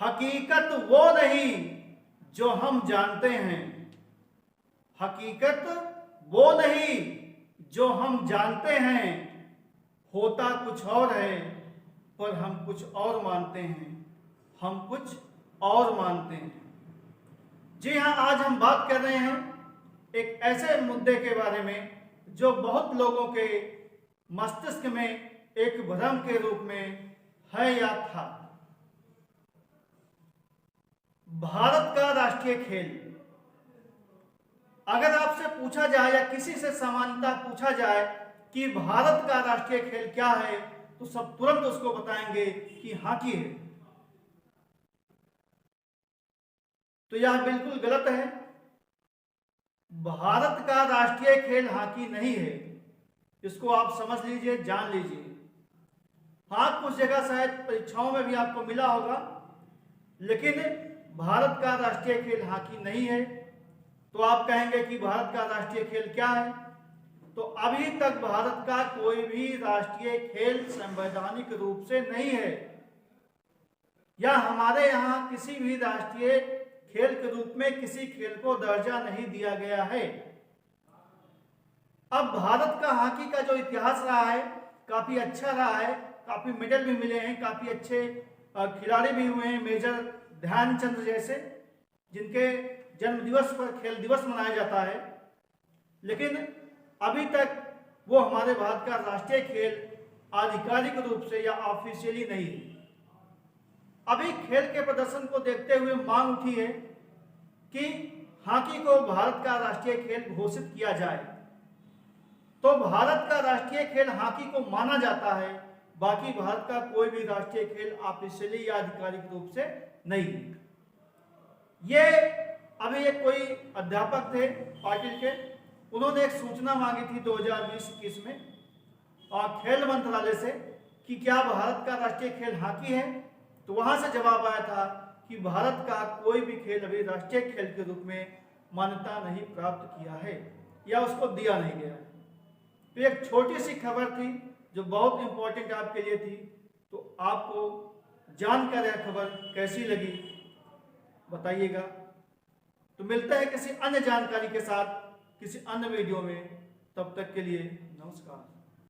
हकीकत वो नहीं जो हम जानते हैं, हकीकत वो नहीं जो हम जानते हैं, होता कुछ और है पर हम कुछ और मानते हैं, हम कुछ और मानते हैं। जी हाँ, आज हम बात कर रहे हैं एक ऐसे मुद्दे के बारे में जो बहुत लोगों के मस्तिष्क में एक भ्रम के रूप में है या था। भारत का राष्ट्रीय खेल। अगर आपसे पूछा जाए या किसी से सामान्यतः पूछा जाए कि भारत का राष्ट्रीय खेल क्या है, तो सब तुरंत उसको बताएंगे कि हॉकी है। तो यह बिल्कुल गलत है। भारत का राष्ट्रीय खेल हॉकी नहीं है, इसको आप समझ लीजिए, जान लीजिए। हाँ, कुछ जगह शायद परीक्षाओं में भी आपको मिला होगा, लेकिन भारत का राष्ट्रीय खेल हॉकी नहीं है। तो आप कहेंगे कि भारत का राष्ट्रीय खेल क्या है? तो अभी तक भारत का कोई भी राष्ट्रीय खेल संवैधानिक रूप से नहीं है, या हमारे यहाँ किसी भी राष्ट्रीय खेल के रूप में किसी खेल को दर्जा नहीं दिया गया है। अब भारत का हॉकी का जो इतिहास रहा है काफी अच्छा रहा है, काफी मेडल भी मिले हैं, काफी अच्छे खिलाड़ी भी हुए हैं, मेजर ध्यानचंद जैसे, जिनके जन्म दिवस पर खेल दिवस मनाया जाता है। लेकिन अभी तक वो हमारे भारत का राष्ट्रीय खेल आधिकारिक रूप से या ऑफिशियली नहीं है। अभी खेल के प्रदर्शन को देखते हुए मांग उठी है कि हॉकी को भारत का राष्ट्रीय खेल घोषित किया जाए। तो भारत का राष्ट्रीय खेल हॉकी को माना जाता है, बाकी भारत का कोई भी राष्ट्रीय खेल ऑफिशियली या आधिकारिक रूप से नहीं है। ये अभी एक कोई अध्यापक थे पाटिल के, उन्होंने एक सूचना मांगी थी 2020-21 में और खेल मंत्रालय से कि क्या भारत का राष्ट्रीय खेल हॉकी है। तो वहां से जवाब आया था कि भारत का कोई भी खेल अभी राष्ट्रीय खेल के रूप में मान्यता नहीं प्राप्त किया है या उसको दिया नहीं गया है। तो एक छोटी सी खबर थी जो बहुत इंपॉर्टेंट आपके लिए थी। तो आपको जानकर यह खबर कैसी लगी बताइएगा। तो मिलते हैं किसी अन्य जानकारी के साथ किसी अन्य वीडियो में, तब तक के लिए नमस्कार।